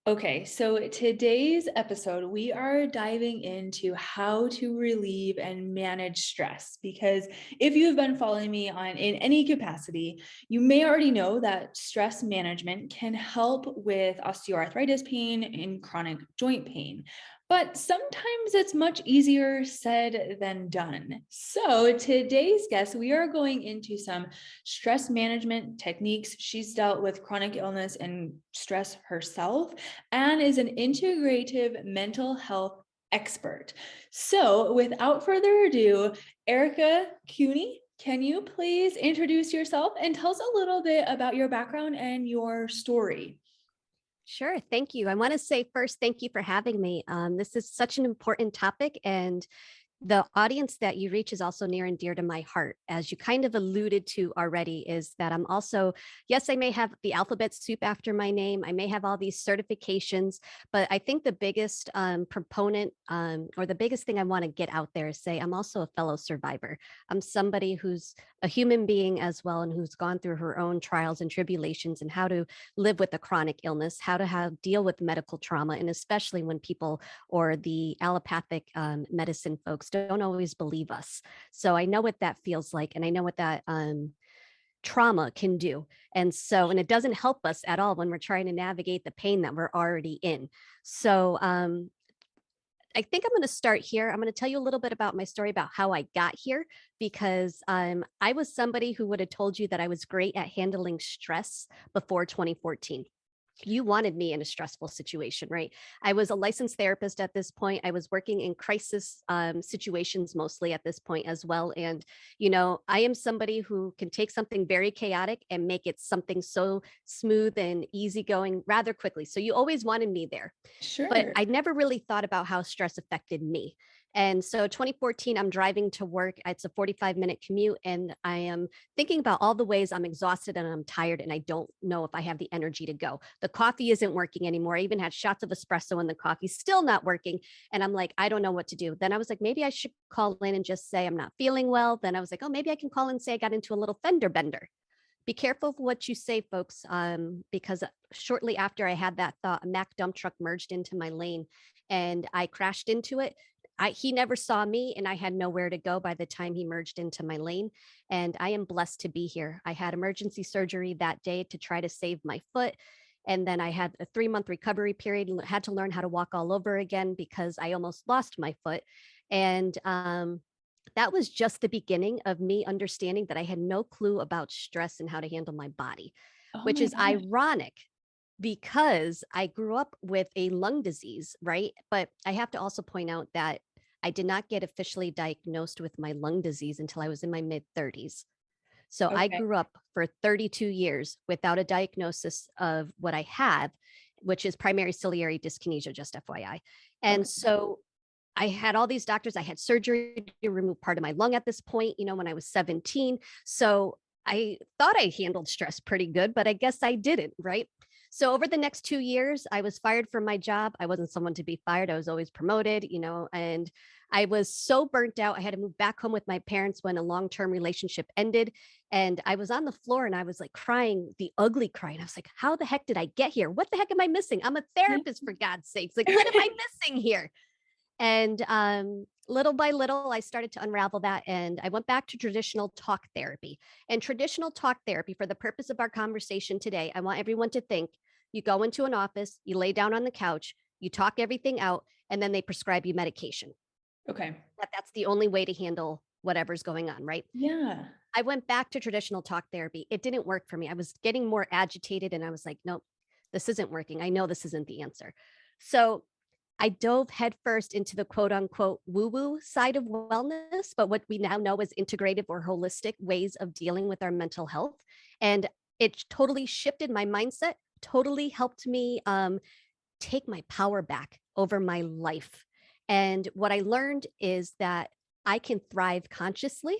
Okay, so today's episode, we are diving into how to relieve and manage stress. Because if you've been following me on in any capacity, you may already know that stress management can help with osteoarthritis pain and chronic joint pain. But sometimes it's much easier said than done. So today's guest, we are going into some stress management techniques. She's dealt with chronic illness and stress herself and is an integrative mental health expert. So, without further ado, Erica Cooney, can you please introduce yourself and tell us a little bit about your background and your story? Sure. Thank you. I want to say first, thank you for having me. This is such an important topic, and the audience that you reach is also near and dear to my heart. As you kind of alluded to already, is that I'm also, yes, I may have the alphabet soup after my name. I may have all these certifications, but I think the biggest proponent or the biggest thing I want to get out there is say I'm also a fellow survivor. I'm somebody who's a human being as well and who's gone through her own trials and tribulations and how to live with a chronic illness, how to have deal with medical trauma, and especially when people or the allopathic medicine folks don't always believe us. So I know what that feels like, and I know what that trauma can do. And it doesn't help us at all when we're trying to navigate the pain that we're already in. So I think I'm going to start here. I'm going to tell you a little bit about my story about how I got here, because I was somebody who would have told you that I was great at handling stress before 2014. You wanted me in a stressful situation, right? I was a licensed therapist at this point. I was working in crisis situations mostly at this point as well. And, I am somebody who can take something very chaotic and make it something so smooth and easygoing rather quickly. So you always wanted me there. But Sure. I never really thought about how stress affected me. And so 2014, I'm driving to work. It's a 45-minute commute, and I am thinking about all the ways I'm exhausted and I'm tired, and I don't know if I have the energy to go. The coffee isn't working anymore. I even had shots of espresso, and the coffee's still not working. And I'm like, I don't know what to do. Then I was like, maybe I should call in and just say I'm not feeling well. Then I was like, oh, maybe I can call and say I got into a little fender bender. Be careful of what you say, folks, because shortly after I had that thought, a Mack dump truck merged into my lane and I crashed into it. He never saw me, and I had nowhere to go by the time he merged into my lane. And I am blessed to be here. I had emergency surgery that day to try to save my foot. And then I had a 3-month recovery period and had to learn how to walk all over again because I almost lost my foot. And that was just the beginning of me understanding that I had no clue about stress and how to handle my body, Oh which my is gosh. ironic because I grew up with a lung disease, right? But I have to also point out that I did not get officially diagnosed with my lung disease until I was in my mid 30s. So I Okay. grew up for 32 years without a diagnosis of what I have, which is primary ciliary dyskinesia, just FYI. And Okay. so I had all these doctors. I had surgery to remove part of my lung at this point, when I was 17. So I thought I handled stress pretty good, but I guess I didn't, right? So over the next 2 years, I was fired from my job. I wasn't someone to be fired. I was always promoted, and I was so burnt out. I had to move back home with my parents when a long term relationship ended. And I was on the floor and I was like crying, the ugly crying. I was like, how the heck did I get here? What the heck am I missing? I'm a Yeah. therapist, for God's sakes. Like, what am I missing here? And little by little, I started to unravel that. And I went back to traditional talk therapy. And traditional talk therapy, for the purpose of our conversation today, I want everyone to think you go into an office, you lay down on the couch, you talk everything out, and then they prescribe you medication. Okay. That's the only way to handle whatever's going on, right? Yeah. I went back to traditional talk therapy. It didn't work for me. I was getting more agitated and I was like, nope, this isn't working. I know this isn't the answer. So I dove headfirst into the quote unquote woo woo side of wellness, but what we now know as integrative or holistic ways of dealing with our mental health. And it totally shifted my mindset, totally helped me take my power back over my life. And what I learned is that I can thrive consciously.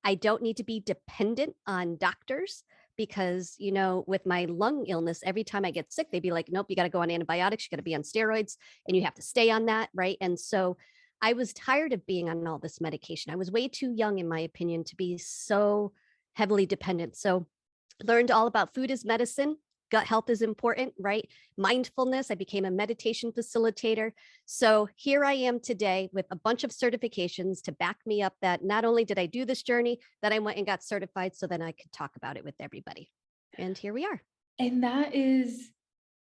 I don't need to be dependent on doctors because, with my lung illness, every time I get sick, they'd be like, nope, you got to go on antibiotics, you got to be on steroids, and you have to stay on that. Right. And so I was tired of being on all this medication. I was way too young, in my opinion, to be so heavily dependent. So learned all about food as medicine, Gut health is important, right? Mindfulness, I became a meditation facilitator. So here I am today with a bunch of certifications to back me up that not only did I do this journey, that I went and got certified so then I could talk about it with everybody. And here we are. And that is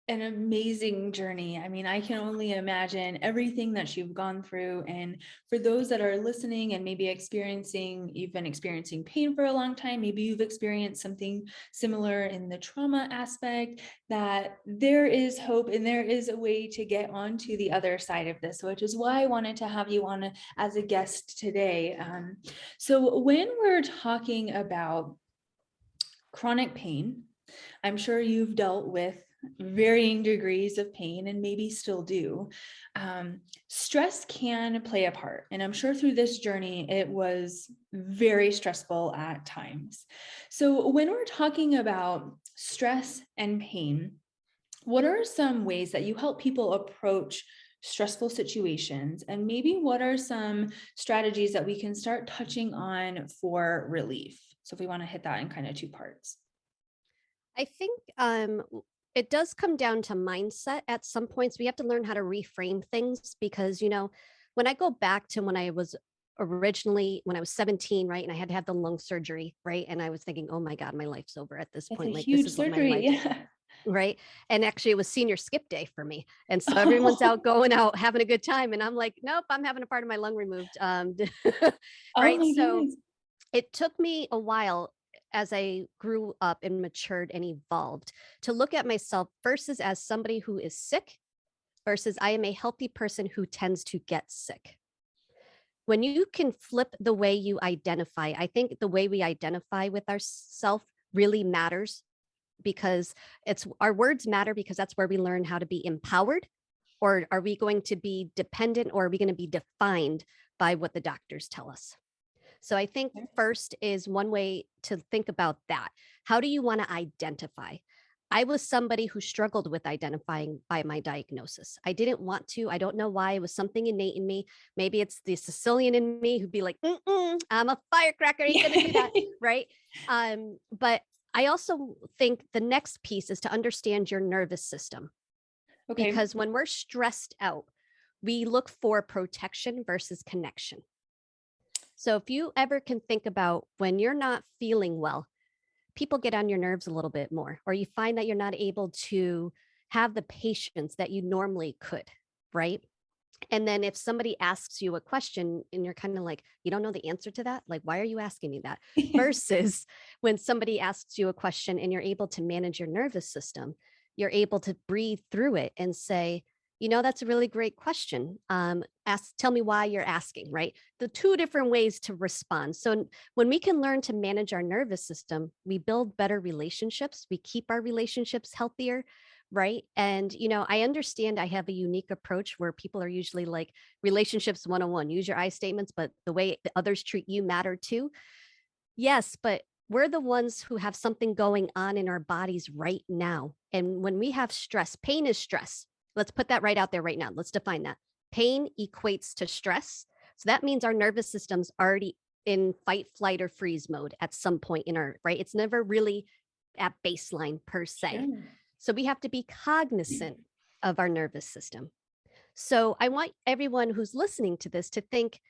an amazing journey. I mean, I can only imagine everything that you've gone through. And for those that are listening and maybe you've been experiencing pain for a long time, maybe you've experienced something similar in the trauma aspect, that there is hope and there is a way to get onto the other side of this, which is why I wanted to have you on as a guest today. So when we're talking about chronic pain, I'm sure you've dealt with varying degrees of pain and maybe still do. Stress can play a part. And I'm sure through this journey, it was very stressful at times. So when we're talking about stress and pain, what are some ways that you help people approach stressful situations? And maybe what are some strategies that we can start touching on for relief? So if we want to hit that in kind of two parts. I think it does come down to mindset at some points. We have to learn how to reframe things because, when I go back to when I was 17, right, and I had to have the lung surgery, right, and I was thinking, oh my God, my life's over at this That's a point. Like, this huge is what my surgery. life, Yeah. right? And actually, it was senior skip day for me, and so everyone's Oh, out going out having a good time, and I'm like, nope, I'm having a part of my lung removed, oh right? my So goodness. it took me a while as I grew up and matured and evolved to look at myself versus as somebody who is sick versus I am a healthy person who tends to get sick. When you can flip the way you identify, I think the way we identify with ourself really matters because it's our words matter because that's where we learn how to be empowered. Or are we going to be dependent or are we going to be defined by what the doctors tell us? So I think first is one way to think about that. How do you want to identify? I was somebody who struggled with identifying by my diagnosis. I didn't want to. I don't know why. It was something innate in me. Maybe it's the Sicilian in me who'd be like, I'm a firecracker. Ain't gonna do that, right? But I also think the next piece is to understand your nervous system Okay. because when we're stressed out, we look for protection versus connection. So if you ever can think about when you're not feeling well, people get on your nerves a little bit more, or you find that you're not able to have the patience that you normally could, right? And then if somebody asks you a question and you're kind of like, you don't know the answer to that, like, why are you asking me that? Versus when somebody asks you a question and you're able to manage your nervous system, you're able to breathe through it and say, that's a really great question. Tell me why you're asking, right? The two different ways to respond. So when we can learn to manage our nervous system, we build better relationships. We keep our relationships healthier, right? And, I understand I have a unique approach where people are usually like relationships 101, use your I statements, but the way others treat you matter too. Yes, but we're the ones who have something going on in our bodies right now. And when we have stress, pain is stress. Let's put that right out there right now. Let's define that. Pain equates to stress. So that means our nervous system's already in fight, flight, or freeze mode at some point in our, right? It's never really at baseline per se. Sure. So we have to be cognizant of our nervous system. So I want everyone who's listening to this to think,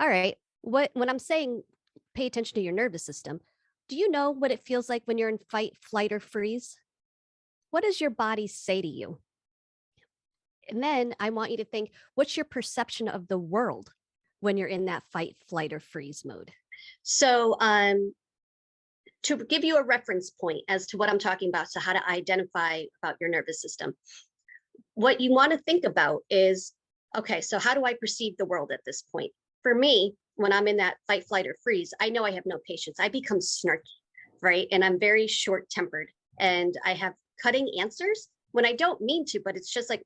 all right, when I'm saying pay attention to your nervous system, do you know what it feels like when you're in fight, flight, or freeze? What does your body say to you? And then I want you to think, what's your perception of the world when you're in that fight, flight, or freeze mode? So, to give you a reference point as to what I'm talking about, so how to identify about your nervous system, what you want to think about is, okay, so how do I perceive the world at this point? For me, when I'm in that fight, flight, or freeze, I know I have no patience. I become snarky, right? And I'm very short tempered and I have cutting answers when I don't mean to, but it's just like,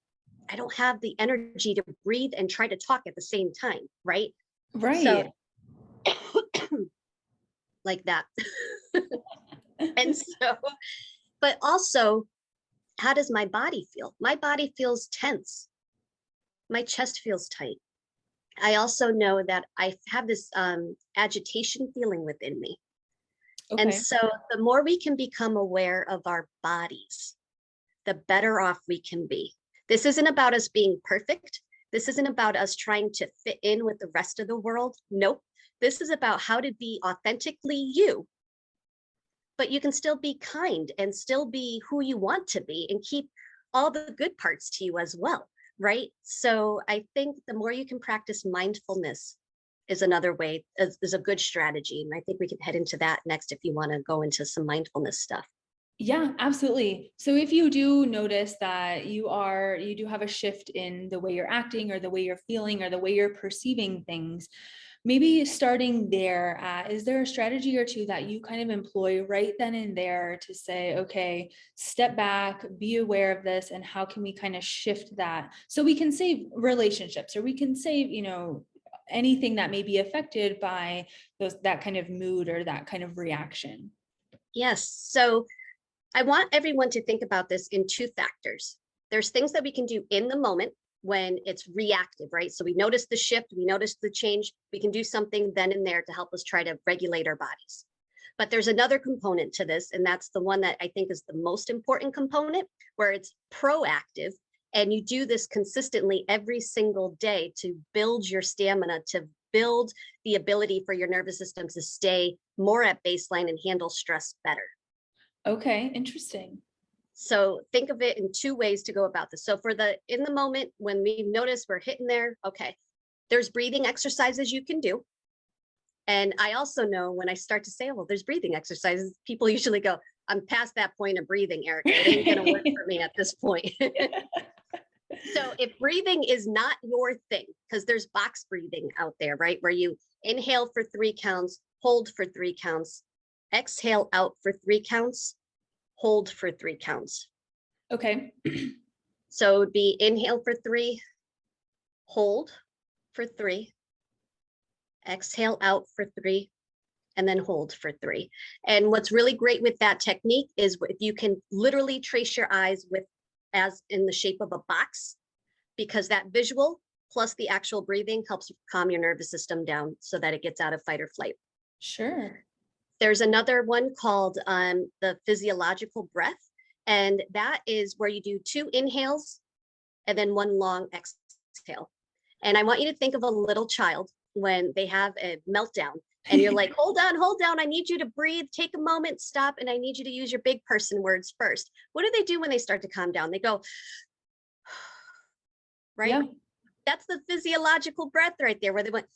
I don't have the energy to breathe and try to talk at the same time, right? Right. So, like that. And so, but also, how does my body feel? My body feels tense. My chest feels tight. I also know that I have this agitation feeling within me. And Okay. so the more we can become aware of our bodies, the better off we can be. This isn't about us being perfect. This isn't about us trying to fit in with the rest of the world. Nope. This is about how to be authentically you, but you can still be kind and still be who you want to be and keep all the good parts to you as well, right? So I think the more you can practice mindfulness is another way, is a good strategy. And I think we can head into that next if you want to go into some mindfulness stuff. Yeah, absolutely. So if you do notice that you do have a shift in the way you're acting or the way you're feeling or the way you're perceiving things, maybe starting there, is there a strategy or two that you kind of employ right then and there to say, okay, step back, be aware of this, and how can we kind of shift that so we can save relationships or we can save, anything that may be affected by that kind of mood or that kind of reaction? Yes. So I want everyone to think about this in two factors. There's things that we can do in the moment when it's reactive, right? So we notice the shift, we notice the change, we can do something then and there to help us try to regulate our bodies. But there's another component to this, and that's the one that I think is the most important component, where it's proactive. And you do this consistently every single day to build your stamina, to build the ability for your nervous system to stay more at baseline and handle stress better. Okay, interesting. So think of it in two ways to go about this. So in the moment when we notice we're hitting there, okay, there's breathing exercises you can do. And I also know when I start to say, oh, well, there's breathing exercises, people usually go, I'm past that point of breathing, Erica. It ain't going to work for me at this point. So if breathing is not your thing, because there's box breathing out there, right? Where you inhale for 3 counts, hold for 3 counts, exhale out for 3 counts, hold for 3 counts. Okay. So it would be inhale for 3, hold for 3, exhale out for 3, and then hold for 3. And what's really great with that technique is if you can literally trace your eyes as in the shape of a box, because that visual plus the actual breathing helps calm your nervous system down so that it gets out of fight or flight. Sure. There's another one called the physiological breath. And that is where you do 2 inhales and then 1 long exhale. And I want you to think of a little child when they have a meltdown and you're like, hold on, I need you to breathe, take a moment, stop, and I need you to use your big person words first. What do they do when they start to calm down? They go, right? Yeah. That's the physiological breath right there, where they went.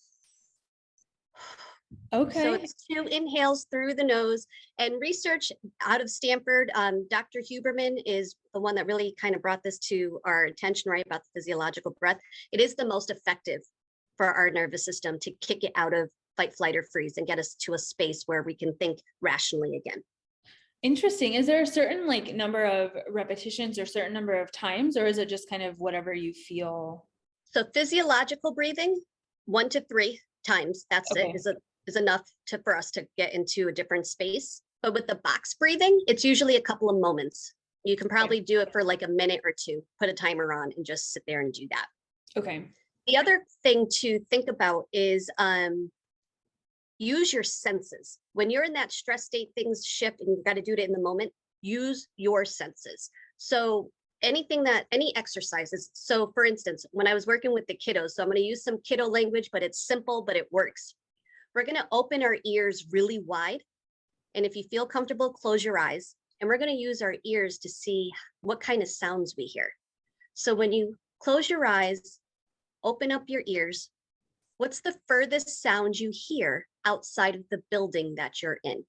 Okay. So it's 2 inhales through the nose. And research out of Stanford, Dr. Huberman is the one that really kind of brought this to our attention, right, about the physiological breath. It is the most effective for our nervous system to kick it out of fight, flight, or freeze and get us to a space where we can think rationally again. Interesting. Is there a certain number of repetitions or certain number of times, or is it just kind of whatever you feel? So physiological breathing, 1 to 3 times, that's Okay. it, is enough for us to get into a different space. But with the box breathing, it's usually a couple of moments. You can probably do it for like a minute or 2, put a timer on and just sit there and do that. Okay. The other thing to think about is use your senses. When you're in that stress state, things shift and you've got to do it in the moment, use your senses. So any exercises. So for instance, when I was working with the kiddos, so I'm going to use some kiddo language, but it's simple, but it works. We're going to open our ears really wide. And if you feel comfortable, close your eyes. And we're going to use our ears to see what kind of sounds we hear. So when you close your eyes, open up your ears, what's the furthest sound you hear outside of the building that you're in?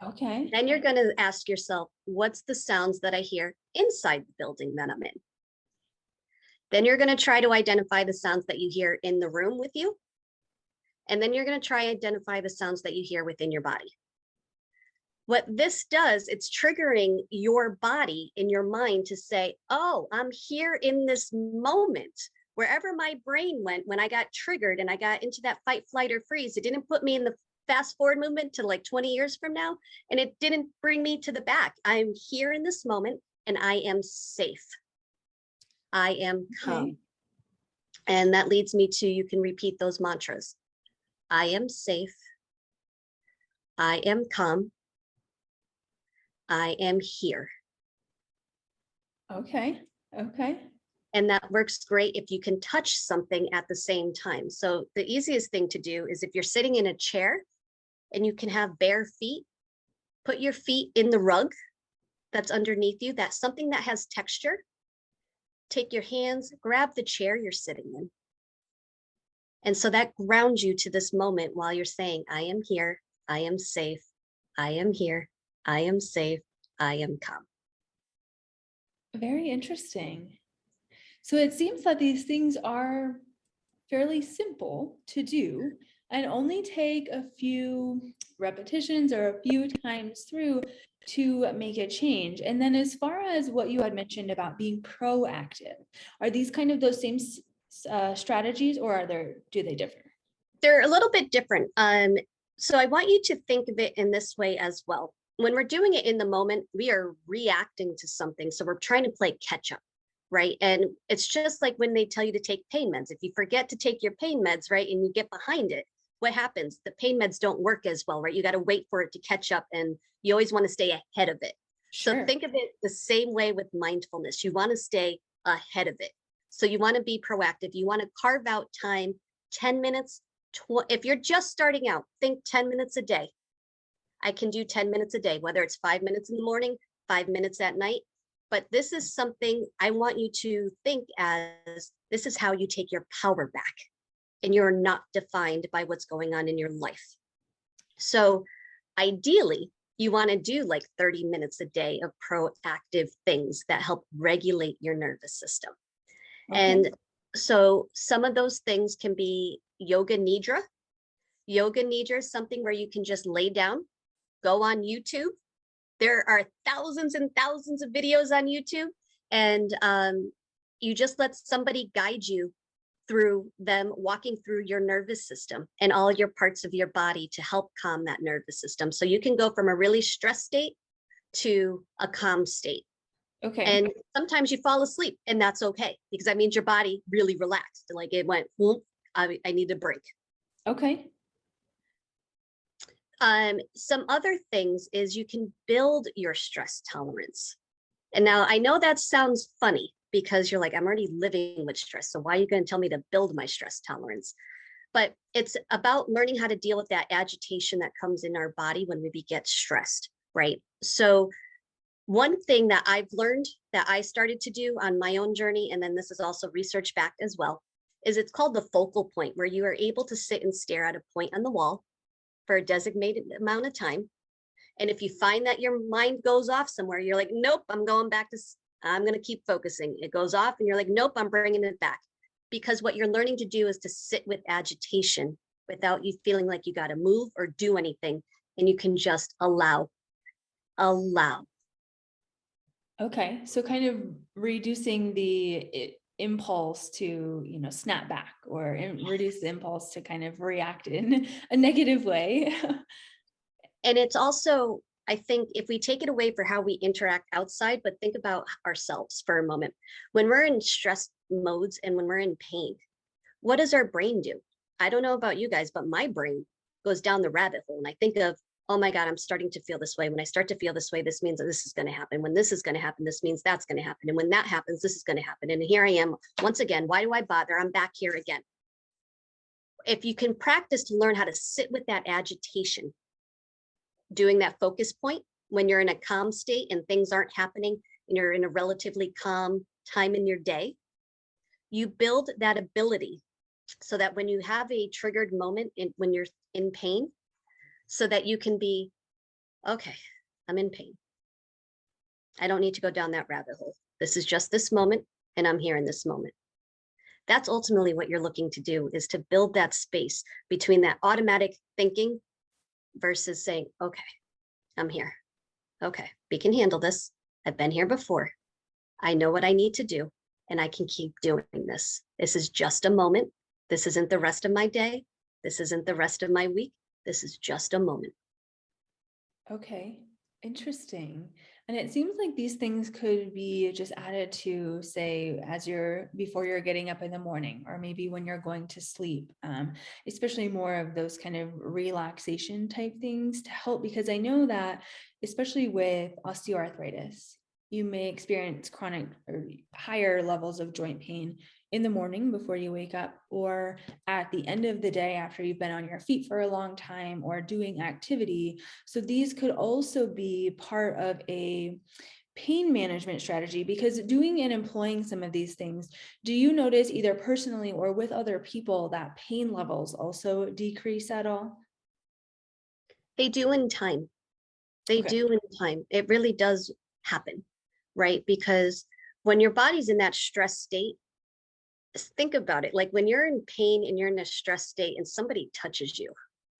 Okay. Then you're going to ask yourself, what's the sounds that I hear inside the building that I'm in? Then you're going to try to identify the sounds that you hear in the room with you. And then you're going to try to identify the sounds that you hear within your body. What this does, it's triggering your body in your mind to say, oh, I'm here in this moment. Wherever my brain went when I got triggered and I got into that fight, flight, or freeze, it didn't put me in the fast forward movement to like 20 years from now. And it didn't bring me to the back. I'm here in this moment and I am safe. I am calm. Okay. And that leads me to, you can repeat those mantras. I am safe. I am calm. I am here. Okay. Okay. And that works great if you can touch something at the same time. So the easiest thing to do is if you're sitting in a chair and you can have bare feet, put your feet in the rug that's underneath you. That's something that has texture. Take your hands, grab the chair you're sitting in. And so that grounds you to this moment while you're saying, I am here, I am safe, I am here, I am safe, I am calm. Very interesting. So it seems that these things are fairly simple to do and only take a few repetitions or a few times through to make a change. And then as far as what you had mentioned about being proactive, are these kind of those same strategies, or do they differ? They're a little bit different. So I want you to think of it in this way as well. When we're doing it in the moment, we are reacting to something. So we're trying to play catch up, right? And it's just like when they tell you to take pain meds. If you forget to take your pain meds, right, and you get behind it, what happens? The pain meds don't work as well, right? You got to wait for it to catch up, and you always want to stay ahead of it. So Sure. think of it the same way with mindfulness. You want to stay ahead of it. So you want to be proactive. You want to carve out time, 10 minutes. If you're just starting out, think 10 minutes a day. I can do 10 minutes a day, whether it's 5 minutes in the morning, 5 minutes at night. But this is something I want you to think as this is how you take your power back, and you're not defined by what's going on in your life. So ideally, you want to do like 30 minutes a day of proactive things that help regulate your nervous system. Okay. And so some of those things can be yoga nidra. Yoga nidra is something where you can just lay down, go on YouTube. There are thousands and thousands of videos on YouTube, and you just let somebody guide you through them, walking through your nervous system and all your parts of your body to help calm that nervous system. So you can go from a really stressed state to a calm state. Okay. And sometimes you fall asleep, and that's okay because that means your body really relaxed. Like it went, whoop, I need a break. Okay. Some other things is you can build your stress tolerance. And now I know that sounds funny because you're like, I'm already living with stress. So why are you going to tell me to build my stress tolerance? But it's about learning how to deal with that agitation that comes in our body when we get stressed, right? So one thing that I've learned that I started to do on my own journey, and then this is also research backed as well, is it's called the focal point, where you are able to sit and stare at a point on the wall for a designated amount of time. And if you find that your mind goes off somewhere, you're like, nope, I'm going back to, I'm going to keep focusing. It goes off and you're like, nope, I'm bringing it back. Because what you're learning to do is to sit with agitation without you feeling like you got to move or do anything. And you can just allow. Okay. So kind of reducing the impulse to, snap back, or reduce the impulse to kind of react in a negative way. And it's also, I think, if we take it away for how we interact outside, but think about ourselves for a moment. When we're in stress modes and when we're in pain, what does our brain do? I don't know about you guys, but my brain goes down the rabbit hole. And I think of, oh my God, I'm starting to feel this way. When I start to feel this way, this means that this is going to happen. When this is going to happen, this means that's going to happen. And when that happens, this is going to happen. And here I am once again. Why do I bother? I'm back here again. If you can practice to learn how to sit with that agitation, doing that focus point when you're in a calm state and things aren't happening and you're in a relatively calm time in your day, you build that ability so that when you have a triggered moment when you're in pain, so that you can be, okay, I'm in pain. I don't need to go down that rabbit hole. This is just this moment, and I'm here in this moment. That's ultimately what you're looking to do, is to build that space between that automatic thinking versus saying, okay, I'm here. Okay, we can handle this. I've been here before. I know what I need to do, and I can keep doing this. This is just a moment. This isn't the rest of my day. This isn't the rest of my week. This is just a moment. Okay. Interesting. And it seems like these things could be just added to, say, before you're getting up in the morning, or maybe when you're going to sleep, especially more of those kind of relaxation type things to help, because I know that, especially with osteoarthritis, You may experience chronic or higher levels of joint pain in the morning before you wake up, or at the end of the day after you've been on your feet for a long time or doing activity. So these could also be part of a pain management strategy, because doing and employing some of these things, do you notice either personally or with other people that pain levels also decrease at all? They do in time. They Okay. do in time. It really does happen, right? Because when your body's in that stress state, think about it. Like when you're in pain and you're in a stress state and somebody touches you,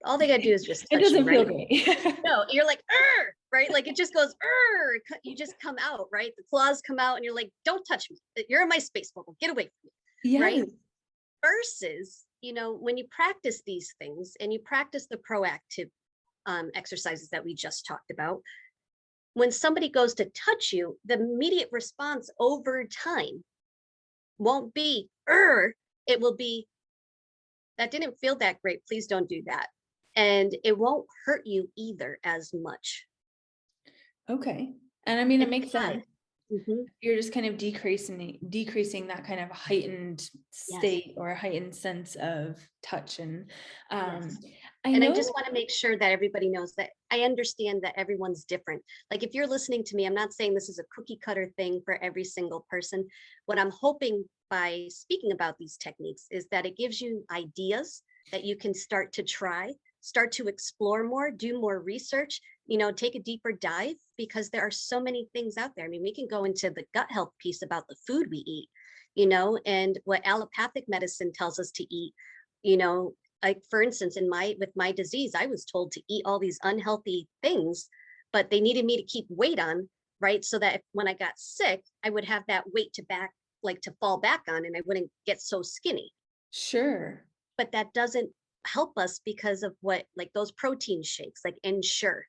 all they gotta do is just It touch you, doesn't feel right? great. No, you're like, right? Like it just goes, you just come out, right? The claws come out and you're like, don't touch me. You're in my space bubble. Get away from me, right? Yes. Versus, when you practice these things and you practice the proactive exercises that we just talked about, when somebody goes to touch you, the immediate response over time won't be, it will be, that didn't feel that great. Please don't do that. And it won't hurt you either as much. Okay. And I mean, it It's makes odd. sense. Mhm. You're just kind of decreasing that kind of heightened Yes. state or heightened sense of touch. And um, Yes. I And I know. just want to make sure that everybody knows that I understand that everyone's different. Like if you're listening to me, I'm not saying this is a cookie cutter thing for every single person. What I'm hoping by speaking about these techniques is that it gives you ideas that you can start to try, start to explore more, do more research, take a deeper dive, because there are so many things out there. I mean, we can go into the gut health piece about the food we eat, and what allopathic medicine tells us to eat, you know, like for instance, with my disease, I was told to eat all these unhealthy things, but they needed me to keep weight on, right? So that when I got sick, I would have that weight to fall back on, and I wouldn't get so skinny. Sure. But that doesn't help us because of what, like those protein shakes, like Ensure,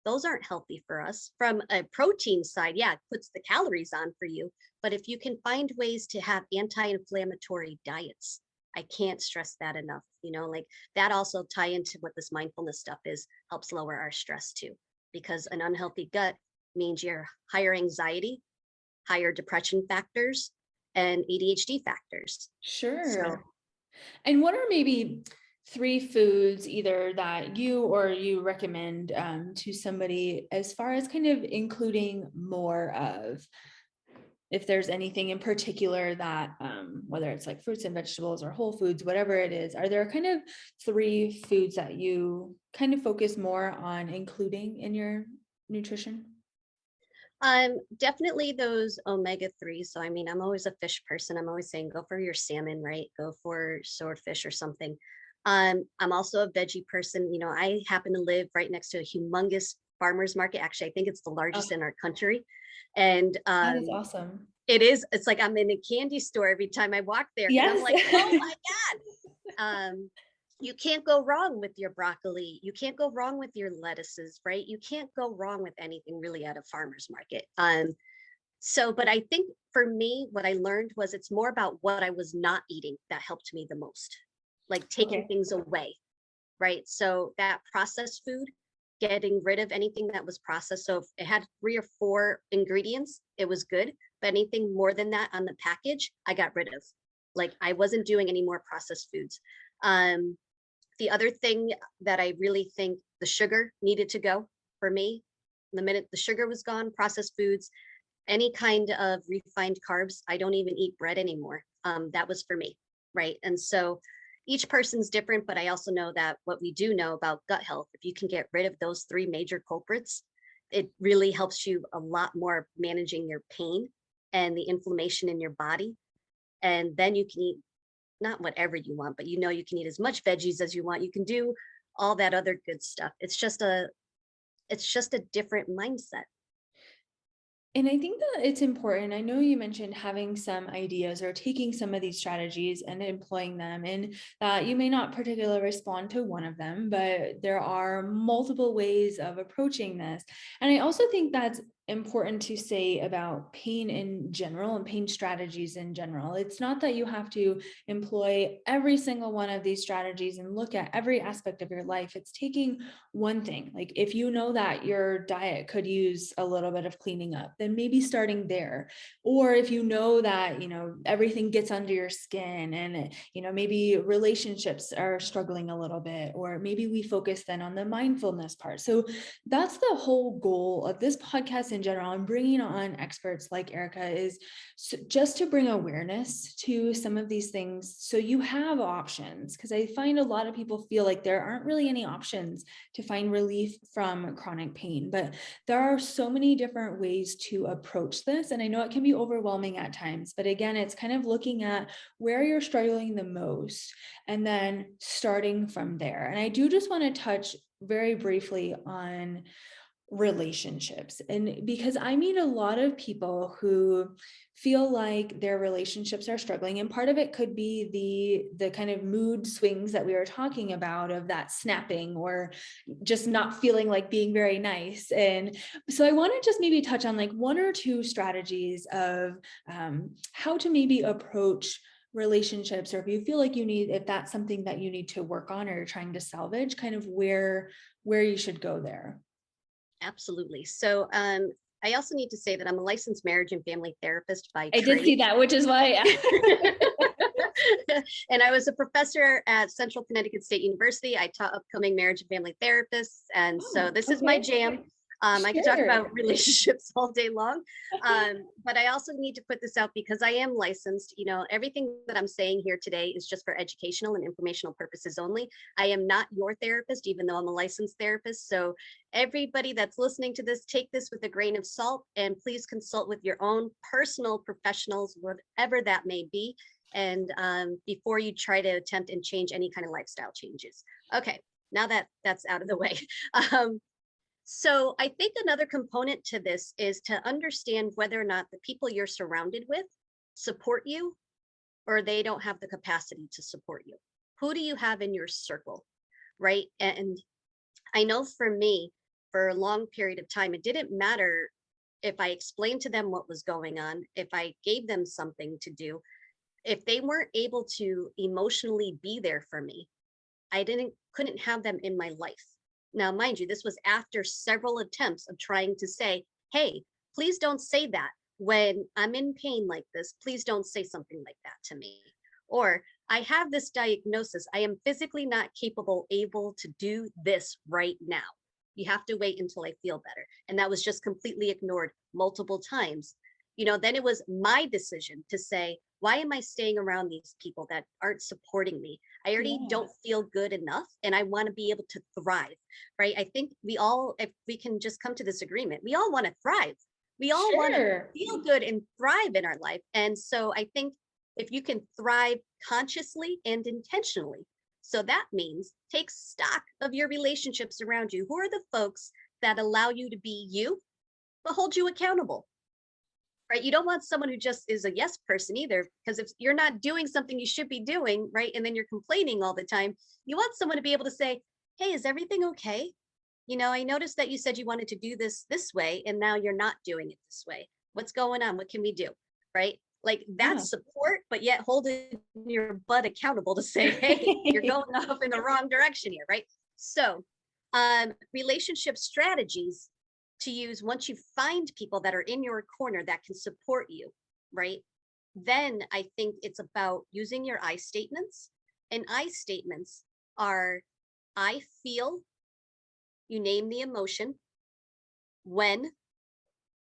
those aren't healthy for us. From a protein side, yeah, it puts the calories on for you. But if you can find ways to have anti-inflammatory diets, I can't stress that enough. Like that also tie into what this mindfulness stuff is, helps lower our stress too. Because an unhealthy gut means you're higher anxiety, higher depression factors, and ADHD factors. So Sure. And what are maybe three foods either that you recommend to somebody, as far as kind of including more of, if there's anything in particular that, whether it's like fruits and vegetables or whole foods, whatever it is, are there kind of three foods that you kind of focus more on including in your nutrition? definitely those omega-3s. So I mean, I'm always a fish person. I'm always saying go for your salmon, right? Go for swordfish or something. I'm also a veggie person. I happen to live right next to a humongous farmers market. Actually, I think it's the Oh, largest in our country. And that is awesome. it's like I'm in a candy store every time I walk there because I'm Yes. like, oh my God. You can't go wrong with your broccoli. You can't go wrong with your lettuces, right? You can't go wrong with anything really at a farmer's market. But I think for me, what I learned was it's more about what I was not eating that helped me the most, like taking Okay. things away, right? So that processed food, getting rid of anything that was processed. So if it had 3 or 4 ingredients, it was good. But anything more than that on the package, I got rid of. Like I wasn't doing any more processed foods. Um, the other thing that I really think, the sugar needed to go for me. The minute the sugar was gone, processed foods, any kind of refined carbs, I don't even eat bread anymore. That was for me, right? And so each person's different, but I also know that what we do know about gut health, if you can get rid of those 3 major culprits, it really helps you a lot more managing your pain and the inflammation in your body. And then you can eat not whatever you want, but you can eat as much veggies as you want. You can do all that other good stuff. It's just a different mindset. And I think that it's important. I know you mentioned having some ideas or taking some of these strategies and employing them, and that you may not particularly respond to one of them, but there are multiple ways of approaching this. And I also think that's important to say about pain in general and pain strategies in general. It's not that you have to employ every single one of these strategies and look at every aspect of your life. It's taking one thing. Like if you know that your diet could use a little bit of cleaning up, then maybe starting there. Or if you know that, everything gets under your skin and, maybe relationships are struggling a little bit, or maybe we focus then on the mindfulness part. So that's the whole goal of this podcast in general. And bringing on experts like Erica is just to bring awareness to some of these things. So you have options, because I find a lot of people feel like there aren't really any options to find relief from chronic pain, but there are so many different ways to approach this. And I know it can be overwhelming at times, but again, it's kind of looking at where you're struggling the most and then starting from there. And I do just want to touch very briefly on relationships. And because I meet a lot of people who feel like their relationships are struggling, and part of it could be the kind of mood swings that we were talking about, of that snapping or just not feeling like being very nice. And so I want to just maybe touch on like one or two strategies of how to maybe approach relationships, or if you feel like if that's something that you need to work on or you're trying to salvage, kind of where you should go there. Absolutely. So I also need to say that I'm a licensed marriage and family therapist by I trade. did see that, which is why. And I was a professor at Central Connecticut State University. I taught upcoming marriage and family therapists. And so this is my jam. I can talk about relationships all day long, but I also need to put this out because I am licensed. Everything that I'm saying here today is just for educational and informational purposes only. I am not your therapist, even though I'm a licensed therapist. So everybody that's listening to this, take this with a grain of salt, and please consult with your own personal professionals, whatever that may be, and before you try to attempt and change any kind of lifestyle changes. Okay, now that that's out of the way. So I think another component to this is to understand whether or not the people you're surrounded with support you, or they don't have the capacity to support you. Who do you have in your circle, right? And I know for me, for a long period of time, it didn't matter if I explained to them what was going on, if I gave them something to do, if they weren't able to emotionally be there for me, I couldn't have them in my life. Now, mind you, this was after several attempts of trying to say, hey, please don't say that when I'm in pain like this. Please don't say something like that to me. Or I have this diagnosis. I am physically not able to do this right now. You have to wait until I feel better. And that was just completely ignored multiple times. Then it was my decision to say, why am I staying around these people that aren't supporting me? I already don't feel good enough, and I want to be able to thrive, right? I think we all, if we can just come to this agreement, we all want to thrive. We all want to feel good and thrive in our life. And so I think if you can thrive consciously and intentionally, so that means take stock of your relationships around you. Who are the folks that allow you to be you, but hold you accountable? Right? You don't want someone who just is a yes person either, because if you're not doing something you should be doing, right, and then you're complaining all the time, you want someone to be able to say, hey, is everything okay? I noticed that you said you wanted to do this way, and now you're not doing it this way. What's going on? What can we do? Right? Like that's support, but yet holding your butt accountable to say, hey, you're going off in the wrong direction here, right? So relationship strategies to use once you find people that are in your corner that can support you, right? Then I think it's about using your I statements. And I statements are, I feel, you name the emotion, when,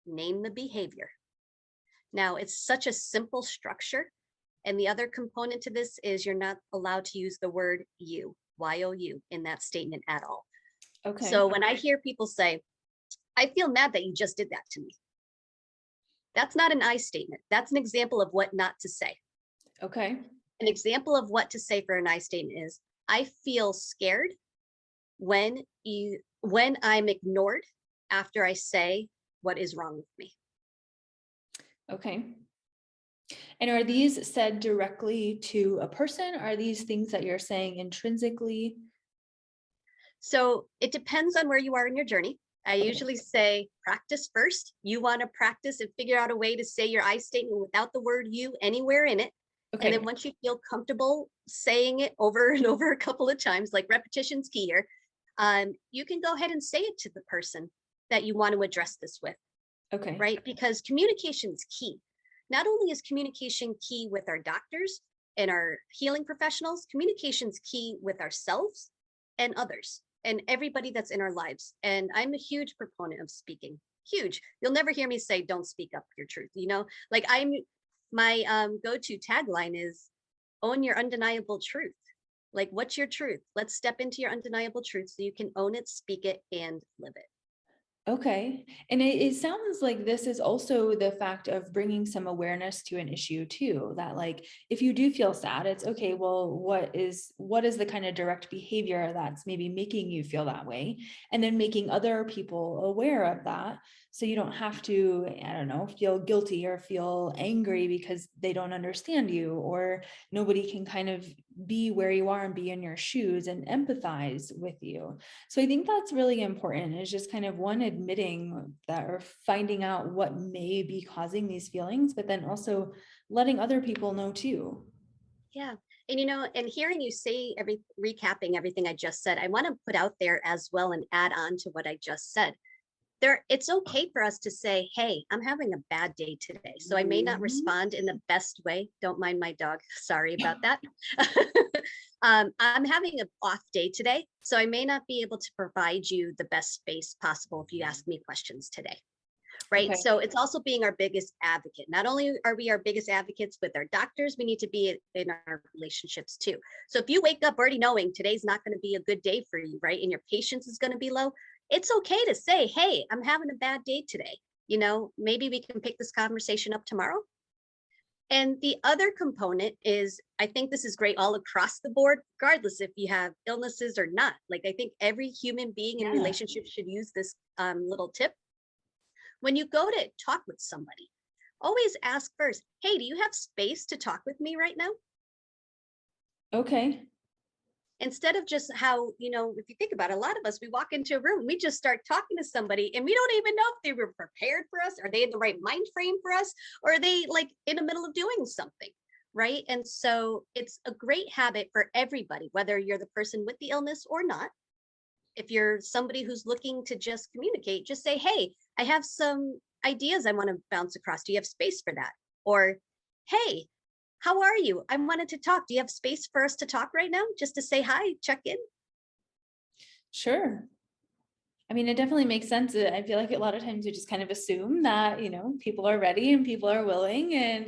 name the behavior. Now, it's such a simple structure. And the other component to this is you're not allowed to use the word you, Y-O-U, in that statement at all. Okay. So when I hear people say, I feel mad that you just did that to me, that's not an I statement. That's an example of what not to say. Okay. An example of what to say for an I statement is, I feel scared when I'm ignored after I say what is wrong with me. Okay. And are these said directly to a person? Are these things that you're saying intrinsically? So it depends on where you are in your journey. I Okay. usually say practice first. You want to practice and figure out a way to say your I statement without the word you anywhere in it. And then Okay. once you feel comfortable saying it over and over a couple of times, like repetition's key here, you can go ahead and say it to the person that you want to address this with, Okay. right? Because communication is key. Not only is communication key with our doctors and our healing professionals, communication's key with ourselves and others and everybody that's in our lives. And I'm a huge proponent of speaking. Huge. You'll never hear me say, don't speak up your truth. Like my go-to tagline is own your undeniable truth. Like, what's your truth? Let's step into your undeniable truth so you can own it, speak it, and live it. Okay. And it sounds like this is also the fact of bringing some awareness to an issue too, that like, if you do feel sad, it's okay, well, what is the kind of direct behavior that's maybe making you feel that way? And then making other people aware of that. So you don't have to, I don't know, feel guilty or feel angry because they don't understand you, or nobody can kind of be where you are and be in your shoes and empathize with you. So I think that's really important, is just kind of one, admitting that or finding out what may be causing these feelings, but then also letting other people know too. Yeah. And hearing you say recapping everything I just said, I want to put out there as well and add on to what I just said. It's okay for us to say, hey, I'm having a bad day today. So I may not Mhm. respond in the best way. Don't mind my dog. Sorry about that. I'm having an off day today. So I may not be able to provide you the best space possible if you ask me questions today. Right. Okay. So it's also being our biggest advocate. Not only are we our biggest advocates with our doctors, we need to be in our relationships too. So if you wake up already knowing today's not going to be a good day for you, right, and your patience is going to be low, it's okay to say, hey, I'm having a bad day today. Maybe we can pick this conversation up tomorrow. And the other component is, I think this is great all across the board, regardless if you have illnesses or not. Like, I think every human being in Yeah. relationship should use this little tip. When you go to talk with somebody, always ask first, hey, do you have space to talk with me right now? Okay. Instead of just how, if you think about it, a lot of us, we walk into a room, we just start talking to somebody and we don't even know if they were prepared for us. Are they in the right mind frame for us? Or are they like in the middle of doing something? Right. And so it's a great habit for everybody, whether you're the person with the illness or not. If you're somebody who's looking to just communicate, just say, hey, I have some ideas I want to bounce across. Do you have space for that? Or, hey, how are you? I wanted to talk. Do you have space for us to talk right now? Just to say hi, check in. Sure. I mean, it definitely makes sense. I feel like a lot of times we just kind of assume that, people are ready and people are willing, and,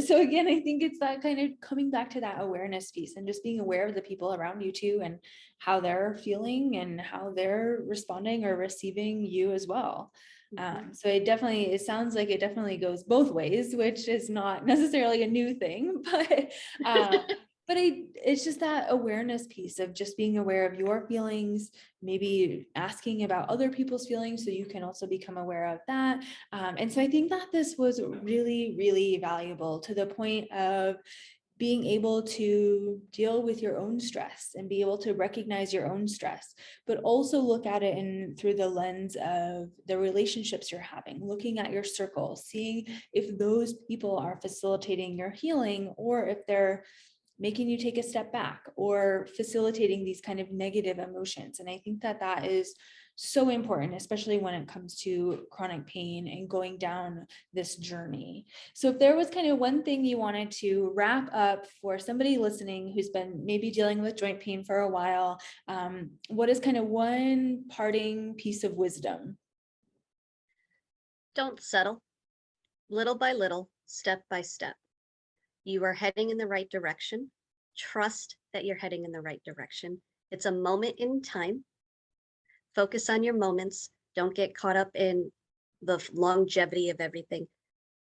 so again, I think it's that kind of coming back to that awareness piece and just being aware of the people around you too, and how they're feeling and how they're responding or receiving you as well. Mhm. So it sounds like it definitely goes both ways, which is not necessarily a new thing, but it's just that awareness piece of just being aware of your feelings, maybe asking about other people's feelings so you can also become aware of that. And so I think that this was really, really valuable, to the point of being able to deal with your own stress and be able to recognize your own stress, but also look at it through the lens of the relationships you're having, looking at your circle, seeing if those people are facilitating your healing, or if they're making you take a step back or facilitating these kind of negative emotions. And I think that that is so important, especially when it comes to chronic pain and going down this journey. So if there was kind of one thing you wanted to wrap up for somebody listening who's been maybe dealing with joint pain for a while, what is kind of one parting piece of wisdom? Don't settle. Little by little, step by step. You are heading in the right direction. Trust that you're heading in the right direction. It's a moment in time. Focus on your moments. Don't get caught up in the longevity of everything.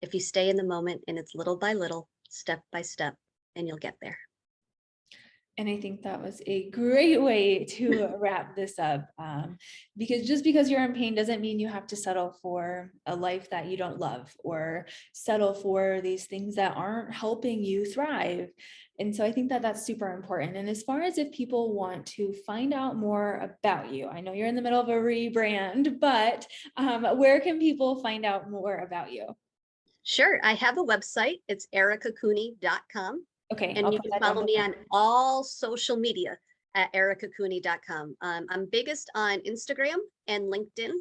If you stay in the moment and it's little by little, step by step, and you'll get there. And I think that was a great way to wrap this up, because just because you're in pain doesn't mean you have to settle for a life that you don't love or settle for these things that aren't helping you thrive. And so I think that that's super important. And as far as if people want to find out more about you, I know you're in the middle of a rebrand, but where can people find out more about you? Sure. I have a website. It's ericacooney.com. Okay, I'll And you put can that down follow me below. on all social media at ericacooney.com. I'm biggest on Instagram and LinkedIn,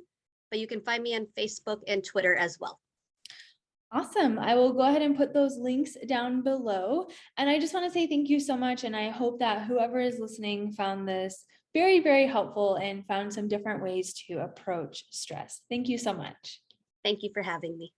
but you can find me on Facebook and Twitter as well. Awesome. I will go ahead and put those links down below. And I just want to say thank you so much. And I hope that whoever is listening found this very, very helpful and found some different ways to approach stress. Thank you so much. Thank you for having me.